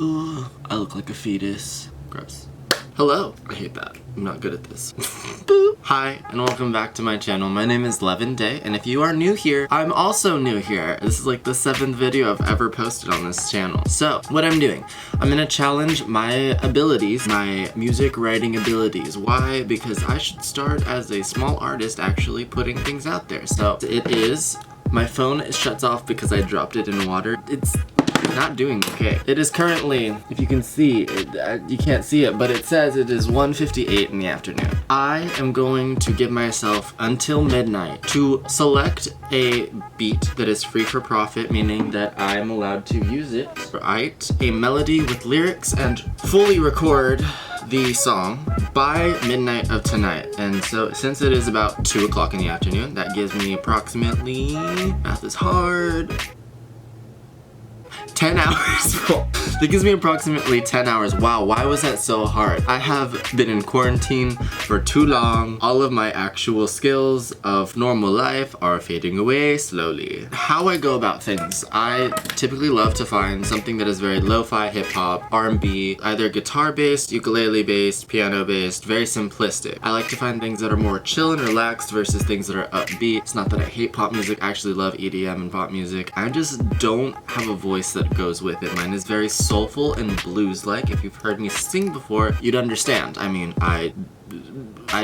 Ooh, I look like a fetus. Gross. Hello. I hate that. I'm not good at this. Boop. Hi, and welcome back to my channel. My name is Levan Day, and if you are new here, I'm also new here. This is like the 7th video I've ever posted on this channel. So, what I'm doing, I'm gonna challenge my abilities, my music writing abilities. Why? Because I should start as a small artist actually putting things out there. So, it is, my phone shuts off because I dropped it in water. It's not doing okay. It is currently, if you can see, you can't see it, but it says it is 1:58 in the afternoon. I am going to give myself until midnight to select a beat that is free for profit, meaning that I'm allowed to use it, write a melody with lyrics, and fully record the song by midnight of tonight. And so since it is about 2 o'clock in the afternoon, that gives me approximately, math is hard, 10 hours. That gives me approximately 10 hours. Wow, why was that so hard? I have been in quarantine for too long. All of my actual skills of normal life are fading away slowly. How I go about things, I typically love to find something that is very lo-fi, hip-hop, R&B, either guitar-based, ukulele-based, piano-based, very simplistic. I like to find things that are more chill and relaxed versus things that are upbeat. It's not that I hate pop music, I actually love EDM and pop music. I just don't have a voice that goes with it. Mine is very soulful and blues-like. If you've heard me sing before, you'd understand. I mean, I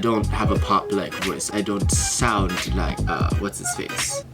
don't have a pop-like voice. I don't sound like, what's his face?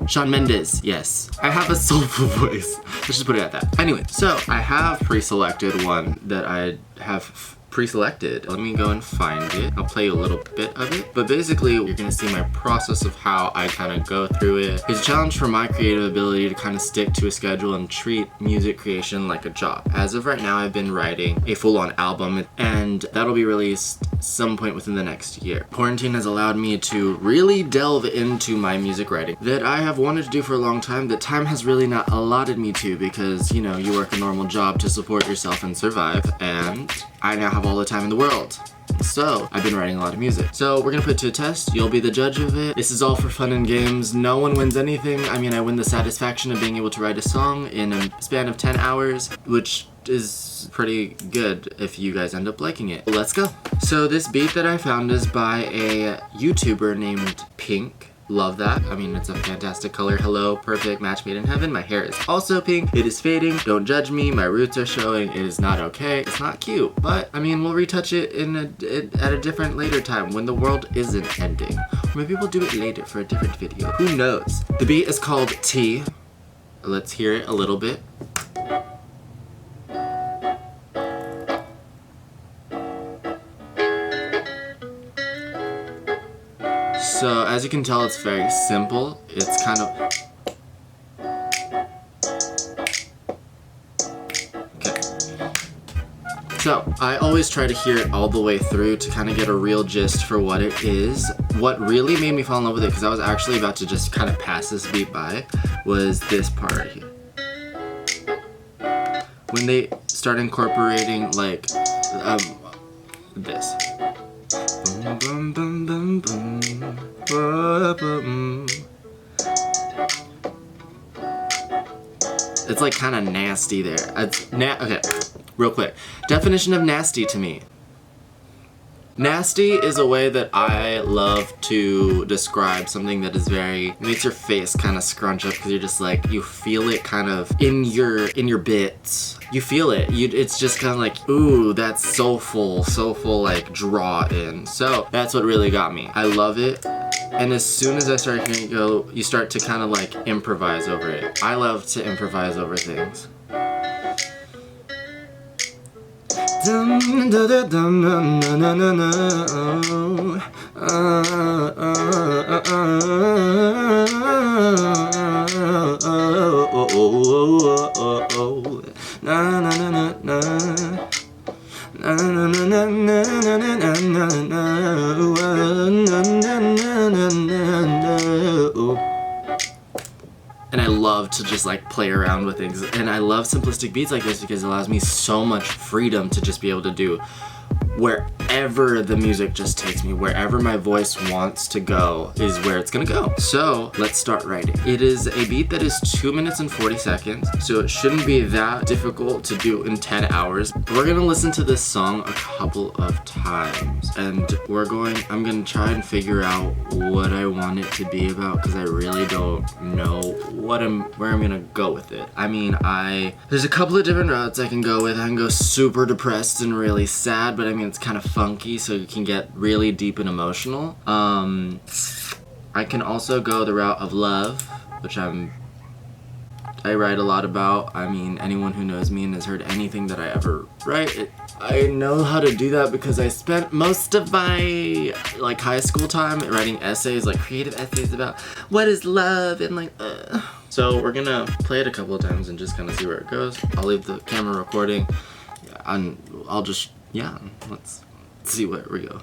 Shawn Mendes, yes. I have a soulful voice. Let's just put it at that. Anyway, so I have pre-selected one that I have pre-selected. Let me go and find it. I'll play you a little bit of it. But basically, you're gonna see my process of how I kind of go through it. It's a challenge for my creative ability to kind of stick to a schedule and treat music creation like a job. As of right now, I've been writing a full-on album, and that'll be released some point within the next year. Quarantine has allowed me to really delve into my music writing that I have wanted to do for a long time, that time has really not allotted me to, because, you know, you work a normal job to support yourself and survive, and I now have all the time in the world. So, I've been writing a lot of music. So, we're gonna put it to a test. You'll be the judge of it. This is all for fun and games. No one wins anything. I mean, I win the satisfaction of being able to write a song in a span of 10 hours, which is pretty good if you guys end up liking it. Let's go. So, this beat that I found is by a YouTuber named Pink. Love that. I mean, it's a fantastic color. Hello, perfect match made in heaven. My hair is also pink. It is fading. Don't judge me. My roots are showing. It is not okay. It's not cute, but I mean, we'll retouch it at a different later time when the world isn't ending. Or maybe we'll do it later for a different video. Who knows? The beat is called T. Let's hear it a little bit. So, as you can tell, it's very simple. It's kind of... Okay. So, I always try to hear it all the way through to kind of get a real gist for what it is. What really made me fall in love with it, because I was actually about to just kind of pass this beat by, was this part right here. When they start incorporating, like, this. Boom, boom, boom, boom, boom. It's like kind of nasty there. It's okay, real quick. Definition of nasty to me. Nasty is a way that I love to describe something that is very, makes your face kind of scrunch up because you're just like, you feel it kind of in your bits. You feel it. It's just kind of like, ooh, that's soulful like draw in. So that's what really got me. I love it. And as soon as I start hearing it go, you start to kind of like improvise over it. I love to improvise over things. And I love to just like play around with things, and I love simplistic beats like this because it allows me so much freedom to just be able to do wherever the music just takes me, wherever my voice wants to go is where it's gonna go. So let's start writing. It is a beat that is 2 minutes and 40 seconds, so it shouldn't be that difficult to do in 10 hours. We're gonna listen to this song a couple of times, and I'm gonna try and figure out what I want it to be about, because I really don't know where I'm gonna go with it. I mean, there's a couple of different routes I can go with. I can go super depressed and really sad, but I mean, it's kind of funky, so you can get really deep and emotional. I can also go the route of love, which I write a lot about. I mean, anyone who knows me and has heard anything that I ever write, I know how to do that because I spent most of my high school time writing essays, creative essays about what is love and So we're gonna play it a couple of times and just kind of see where it goes. I'll leave the camera recording, and let's see where we go.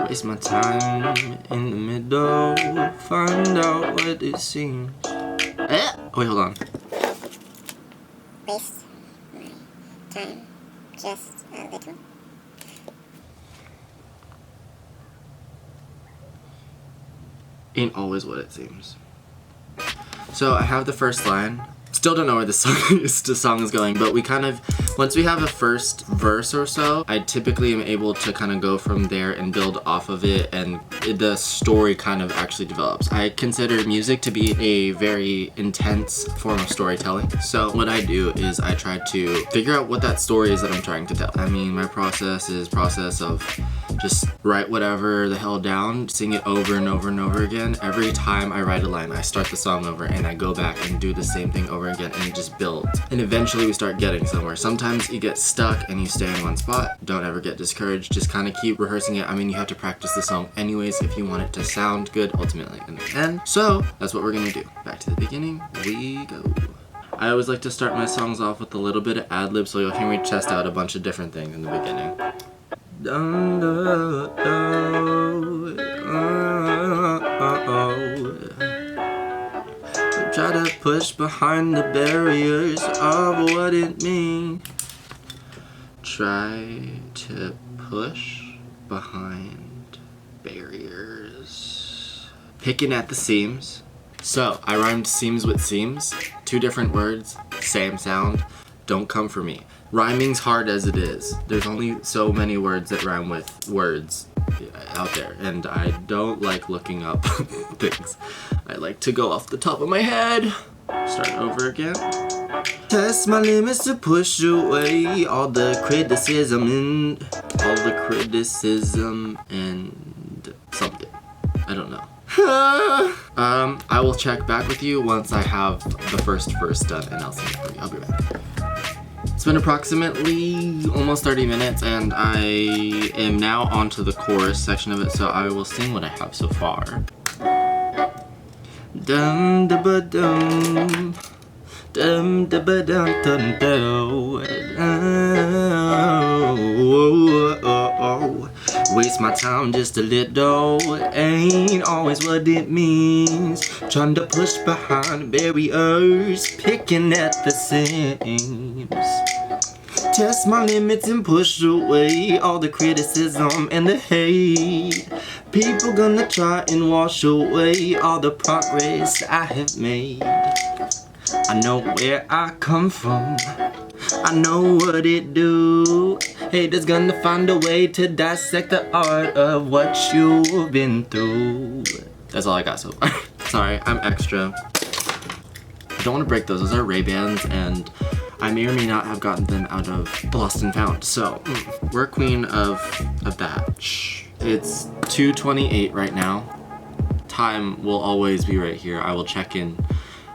Waste my time in the middle, find out what it seems. Wait, hold on. Waste my time just a little. Ain't always what it seems. So I have the first line. Still don't know where the song is going, but once we have a first verse or so, I typically am able to kind of go from there and build off of it, and the story kind of actually develops. I consider music to be a very intense form of storytelling. So what I do is I try to figure out what that story is that I'm trying to tell. I mean, my process of just write whatever the hell down, sing it over and over and over again. Every time I write a line, I start the song over and I go back and do the same thing over again, and it just builds. And eventually we start getting somewhere. Sometimes you get stuck and you stay in one spot. Don't ever get discouraged. Just kind of keep rehearsing it. I mean, you have to practice the song anyways if you want it to sound good ultimately in the end. So that's what we're gonna do. Back to the beginning we go. I always like to start my songs off with a little bit of ad-lib, so you'll hear me test out a bunch of different things in the beginning. Try to push behind the barriers of what it means. Try to push behind barriers. Picking at the seams. So I rhymed seams with seams. 2 different words, same sound. Don't come for me. Rhyming's hard as it is. There's only so many words that rhyme with words out there, and I don't like looking up things. I like to go off the top of my head. Start over again. Test my limits to push away all the criticism and something. I don't know. I will check back with you once I have the first verse done, and I'll sing it for you. I'll be back. It's been approximately almost 30 minutes, and I am now onto the chorus section of it, so I will sing what I have so far. Dum da ba dum, dum da ba dum dum dum. Waste my time just a little, ain't always what it means. Trying to push behind barriers, picking at the seams. Test my limits and push away all the criticism and the hate. People gonna try and wash away all the progress I have made. I know where I come from, I know what it do. Haters gonna find a way to dissect the art of what you've been through. That's all I got so far. Sorry, I'm extra. I don't want to break those. Those are Ray-Bans, and I may or may not have gotten them out of the Lost and Found. So, we're queen of a batch. It's 2:28 right now. Time will always be right here. I will check in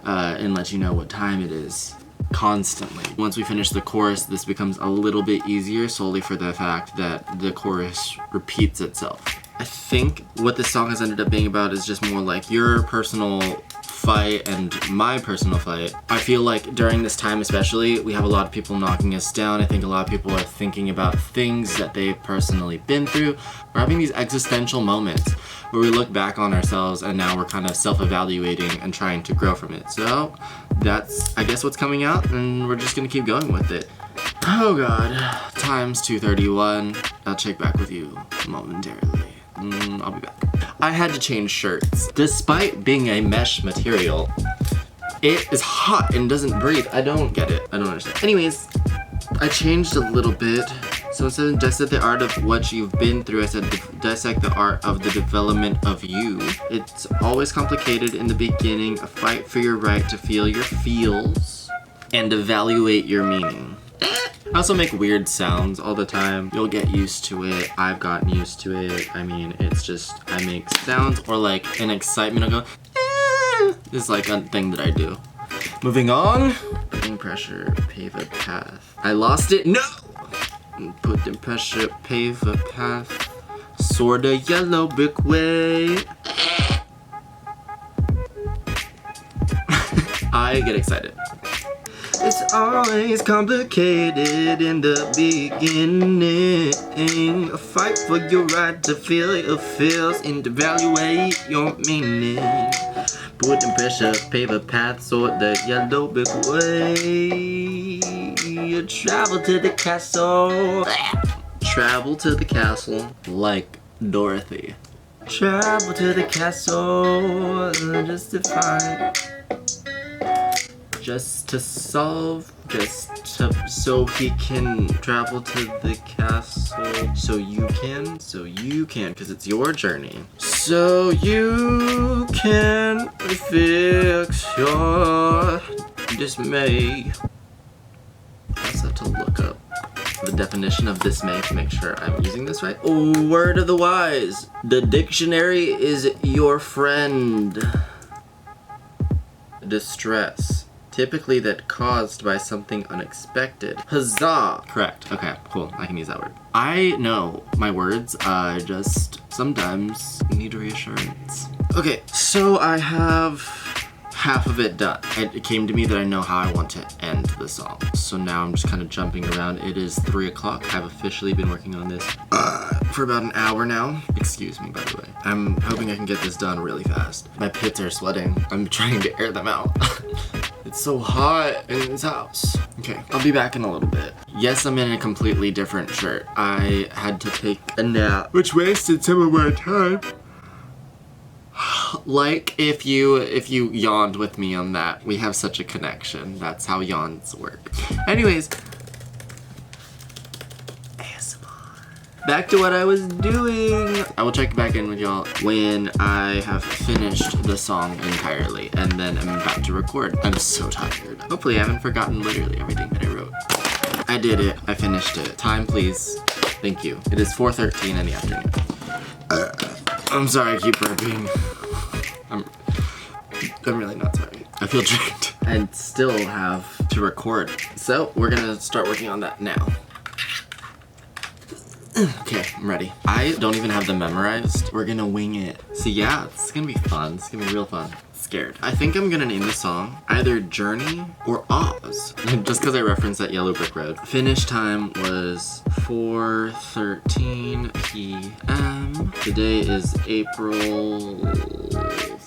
and let you know what time it is constantly. Once we finish the chorus, this becomes a little bit easier solely for the fact that the chorus repeats itself. I think what this song has ended up being about is just more like your personal fight and my personal fight. I feel like during this time especially, we have a lot of people knocking us down. I think a lot of people are thinking about things that they've personally been through. We're having these existential moments where we look back on ourselves and now we're kind of self-evaluating and trying to grow from it. So that's, I guess, what's coming out, and we're just gonna keep going with it. Oh god. Time's 2:31. I'll check back with you momentarily. I'll be back. I had to change shirts. Despite being a mesh material, it is hot and doesn't breathe. I don't get it. I don't understand. Anyways, I changed a little bit. So instead of dissect the art of what you've been through, I said dissect the art of the development of you. It's always complicated in the beginning, a fight for your right to feel your feels and evaluate your meaning. I also make weird sounds all the time. You'll get used to it. I've gotten used to it. I mean, it's just, I make sounds or like an excitement. I'll go, This is like a thing that I do. Moving on. Putting pressure, pave a path. I lost it. No! Put the pressure, pave a path. Sorta yellow brick way. I get excited. It's always complicated in the beginning. A fight for your right to feel your feels and evaluate your meaning. Put in pressure, pave a path, sort the yellow brick way. You travel to the castle. Travel to the castle like Dorothy. Travel to the castle just to find. Just to solve, so he can travel to the castle. So you can, because it's your journey. So you can fix your dismay. I also have to look up the definition of dismay to make sure I'm using this right. Oh, word of the wise. The dictionary is your friend. Distress. Typically that caused by something unexpected. Huzzah! Correct. Okay, cool. I can use that word. I know my words. I just sometimes need reassurance. Okay, so I have half of it done. It came to me that I know how I want to end the song. So now I'm just kind of jumping around. It is 3 o'clock. I've officially been working on this for about an hour now. Excuse me, by the way. I'm hoping I can get this done really fast. My pits are sweating. I'm trying to air them out. It's so hot in this house. Okay, I'll be back in a little bit. Yes, I'm in a completely different shirt. I had to take a nap, which wasted some of my time. Like if you yawned with me on that. We have such a connection. That's how yawns work. Anyways, back to what I was doing. I will check back in with y'all when I have finished the song entirely, and then I'm about to record. I'm so tired. Hopefully I haven't forgotten literally everything that I wrote. I did it. I finished it. Time, please. Thank you. It is 4:13 in the afternoon. I'm sorry I keep burping. I'm really not sorry. I feel drained. I still have to record. So we're gonna start working on that now. Okay, I'm ready. I don't even have them memorized. We're gonna wing it. So yeah, it's gonna be fun. It's gonna be real fun. Scared. I think I'm gonna name the song either Journey or Oz. Just because I referenced that yellow brick road. Finish time was 4:13 p.m. Today is April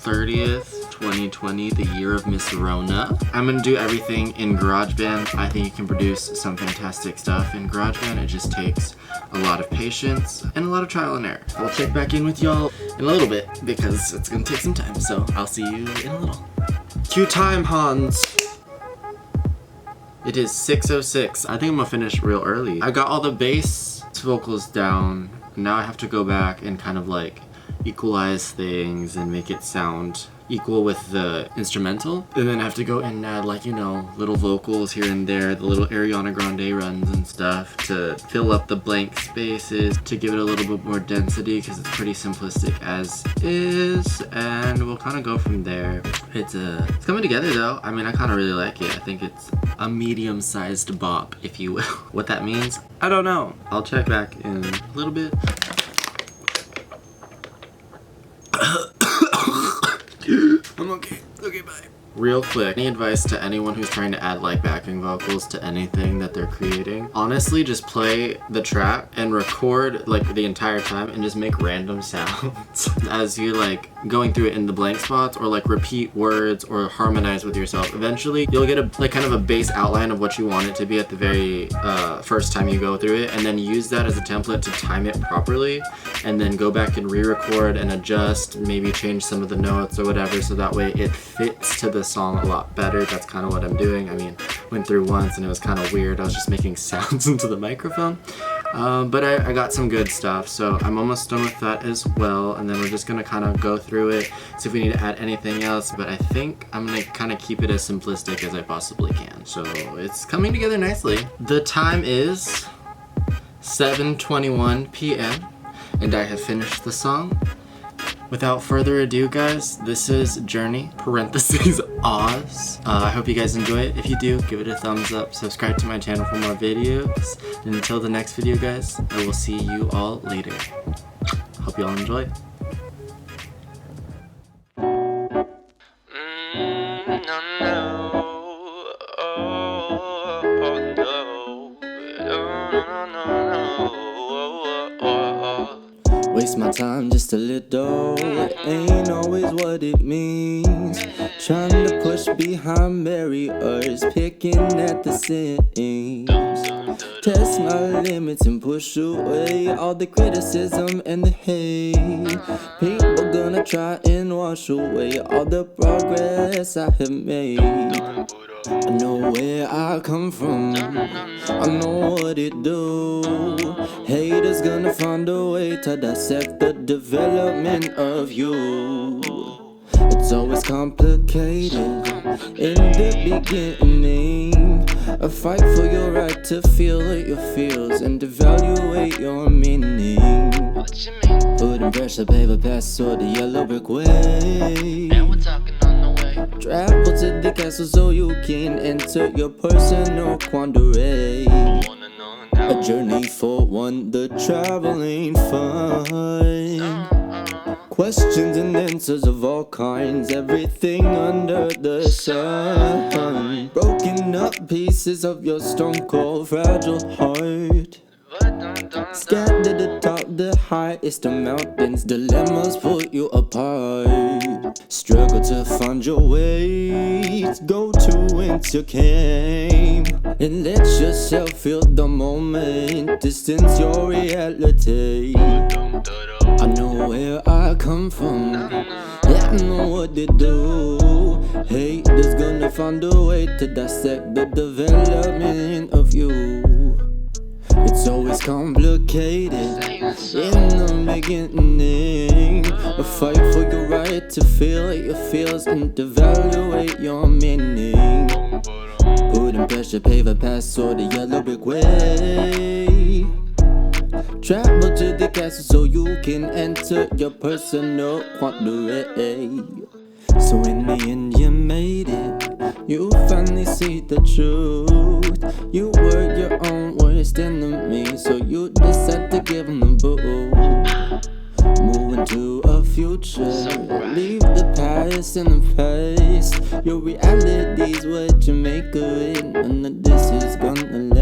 30th. 2020, the year of Miss Rona. I'm gonna do everything in GarageBand. I think you can produce some fantastic stuff in GarageBand. It just takes a lot of patience and a lot of trial and error. I'll check back in with y'all in a little bit because it's gonna take some time. So I'll see you in a little. Cue time, Hans. It is 6:06. I think I'm gonna finish real early. I got all the bass vocals down. Now I have to go back and kind of like equalize things and make it sound equal with the instrumental, and then I have to go and add, like, you know, little vocals here and there, the little Ariana Grande runs and stuff to fill up the blank spaces, to give it a little bit more density because it's pretty simplistic as is, and we'll kind of go from there. It's coming together though. I mean, I kind of really like it. I think it's a medium-sized bop, if you will. What that means, I don't know. I'll check back in a little bit. I'm okay. Okay, bye. real quick, any advice to anyone who's trying to add like backing vocals to anything that they're creating? Honestly, just play the track and record like the entire time and just make random sounds as you like going through it in the blank spots, or like repeat words or harmonize with yourself. Eventually you'll get a like kind of a base outline of what you want it to be at the very first time you go through it, and then use that as a template to time it properly, and then go back and re-record and adjust, maybe change some of the notes or whatever, so that way it fits to the song a lot better. That's kind of what I'm doing. I mean, went through once and it was kind of weird. I was just making sounds into the microphone. But I got some good stuff, so I'm almost done with that as well, and then we're just gonna kind of go through it, see if we need to add anything else, but I think I'm gonna kind of keep it as simplistic as I possibly can. So it's coming together nicely. The time is 7:21 p.m. and I have finished the song. Without further ado, guys, this is Journey, parentheses, Oz. I hope you guys enjoy it. If you do, give it a thumbs up, subscribe to my channel for more videos, and until the next video, guys, I will see you all later. Hope you all enjoy. Waste my time just a little, it ain't always what it means. Trying to push behind barriers, picking at the seams. Test my limits and push away all the criticism and the hate. People gonna try and wash away all the progress I have made. I know where I come from, I know what it do. Haters gonna find a way to dissect the development of you. It's always complicated in the beginning. A fight for your right to feel your feels and evaluate your meaning. Putting pressure, paper, pass or the yellow brick way. And we're talking on the way. Travel to the castle so you can enter your personal quandary. A journey for one, the travel ain't fun. Questions and answers of all kinds, everything under the sun. Broken up pieces of your stone cold fragile heart. Scattered atop the highest of mountains, dilemmas put you apart. Struggle to find your way, go to whence you came, and let yourself feel the moment, distance your reality. I know where I come from, yeah, I know what they do. Haters gonna find a way to dissect the development of you. It's always complicated in the beginning. A fight for your right to feel your feels and evaluate your meaning. Putting pressure, paver, pass or the yellow brick way. Travel to the castle so you can enter your personal quandary. So in the end you made it, you finally see the truth. You were your own worst enemy, so you decide to give them the boot. Move into a future, leave the past in the past. Your reality's what you make of it, none of this is gonna last.